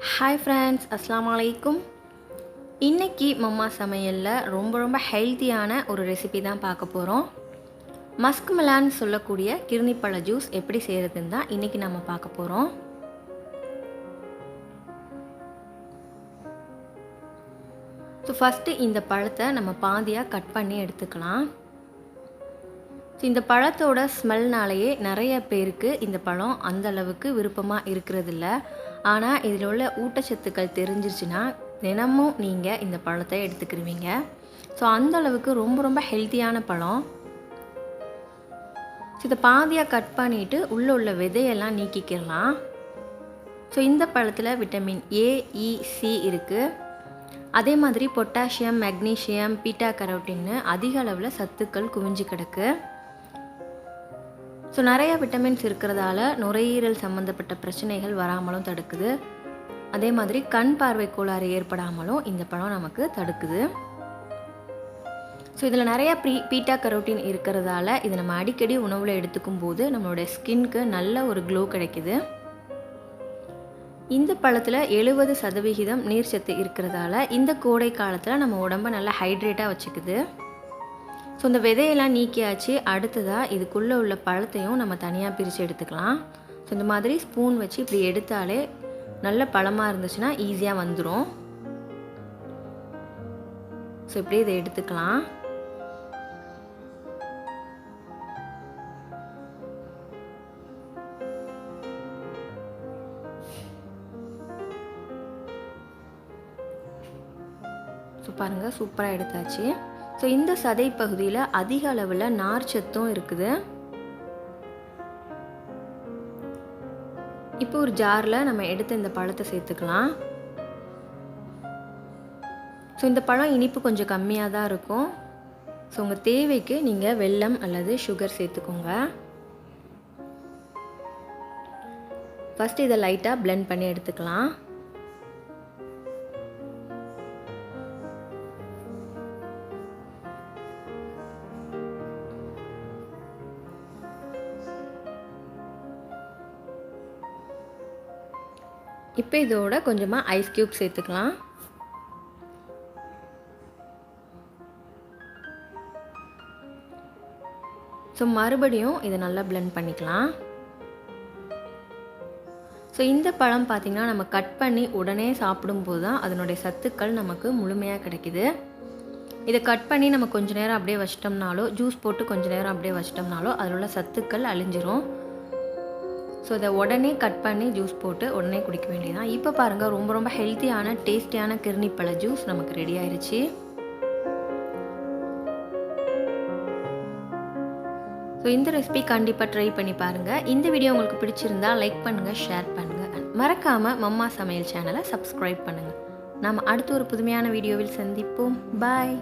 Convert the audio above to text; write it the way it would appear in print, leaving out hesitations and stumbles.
Hi friends, Assalamu alaikum. இன்னைக்கு mamma சமையல்ல ரொம்ப ஹெல்த்தியான ஒரு ரெசிபி தான் பார்க்க போறோம். மஸ்க்மெலான் சொல்லக்கூடிய கிர்னிப்பழ ஜூஸ் எப்படி செய்யறதுன்னு தான் இன்னைக்கு நாம பார்க்க போறோம். ஃபர்ஸ்ட் இந்த பழத்தை நம்ம பாதியா கட் பண்ணி எடுத்துக்கலாம். இந்த பழத்தோட ஸ்மெல்னாலேயே நிறைய பேருக்கு இந்த பழம் அந்த அளவுக்கு விருப்பமாக இருக்கிறது இல்லை. ஆனால் இதில் உள்ள ஊட்டச்சத்துக்கள் தெரிஞ்சிருச்சுன்னா தினமும் நீங்கள் இந்த பழத்தை எடுத்துக்கிருவீங்க. அந்த அளவுக்கு ரொம்ப ஹெல்த்தியான பழம். இதை பாதியாக கட் பண்ணிவிட்டு உள்ளே உள்ள விதையெல்லாம் நீக்கிக்கலாம். இந்த பழத்தில் விட்டமின் ஏ, இ, சி இருக்குது. அதே மாதிரி பொட்டாசியம், மெக்னீஷியம், பீட்டா கரோட்டின்னு அதிக அளவில் சத்துக்கள் குவிஞ்சு கிடக்கு. நிறைய விட்டமின்ஸ் இருக்கிறதால நுரையீரல் சம்மந்தப்பட்ட பிரச்சனைகள் வராமலும் தடுக்குது. அதே மாதிரி கண் பார்வை கோளாறு ஏற்படாமலும் இந்த பழம் நமக்கு தடுக்குது. இதில் நிறைய பீட்டா கரோட்டின் இருக்கிறதால இதை நம்ம அடிக்கடி உணவில் எடுத்துக்கும் போது நம்மளுடைய ஸ்கின்க்கு நல்ல ஒரு க்ளோ கிடைக்குது. இந்த பழத்தில் 70% நீர்ச்சத்து இருக்கிறதால இந்த கோடை காலத்தில் நம்ம உடம்பை நல்லா ஹைட்ரேட்டாக வச்சுக்குது. இந்த விதையெல்லாம் நீக்கியாச்சு. அடுத்ததாக இதுக்குள்ளே உள்ள பழத்தையும் நம்ம தனியாக பிரித்து எடுத்துக்கலாம். இந்த மாதிரி ஸ்பூன் வச்சு இப்படி எடுத்தாலே நல்ல பழமாக இருந்துச்சுன்னா ஈஸியாக வந்துடும். இப்படி இதை எடுத்துக்கலாம். பாருங்கள், சூப்பராக எடுத்தாச்சு. இந்த சதை பகுதியில் அதிக அளவில் நார்ச்சத்தும் இருக்குது. இப்போ ஒரு ஜாரில் நம்ம எடுத்து இந்த பழத்தை சேர்த்துக்கலாம். இந்த பழம் இனிப்பு கொஞ்சம் கம்மியாக தான் இருக்கும். உங்கள் தேவைக்கு நீங்கள் வெல்லம் அல்லது சுகர் சேர்த்துக்கோங்க. ஃபஸ்ட்டு இதை லைட்டாக பிளெண்ட் பண்ணி எடுத்துக்கலாம். இப்போ இதோட கொஞ்சமாக ஐஸ் க்யூப் சேர்த்துக்கலாம். மறுபடியும் இதை நல்லா பிளெண்ட் பண்ணிக்கலாம். இந்த பழம் பார்த்திங்கன்னா நம்ம கட் பண்ணி உடனே சாப்பிடும்போது தான் அதனுடைய சத்துக்கள் நமக்கு முழுமையாக கிடைக்குது. இதை கட் பண்ணி நம்ம கொஞ்ச நேரம் அப்படியே வச்சிட்டோம்னாலோ, ஜூஸ் போட்டு கொஞ்ச நேரம் அப்படியே வச்சிட்டோம்னாலோ அதில் உள்ள சத்துக்கள் அழிஞ்சிரும். இதை உடனே கட் பண்ணி ஜூஸ் போட்டு உடனே குடிக்க வேண்டியதான். இப்போ பாருங்கள், ரொம்ப ஹெல்த்தியான டேஸ்டியான கிர்னிப்பழ ஜூஸ் நமக்கு ரெடி ஆயிடுச்சு. இந்த ரெசிபி கண்டிப்பாக ட்ரை பண்ணி பாருங்கள். இந்த வீடியோ உங்களுக்கு பிடிச்சிருந்தா லைக் பண்ணுங்கள், ஷேர் பண்ணுங்கள். மறக்காமல் மம்மா சமையல் சேனலை சப்ஸ்கிரைப் பண்ணுங்கள். நாம் அடுத்த ஒரு புதுமையான வீடியோவில் சந்திப்போம். பாய்.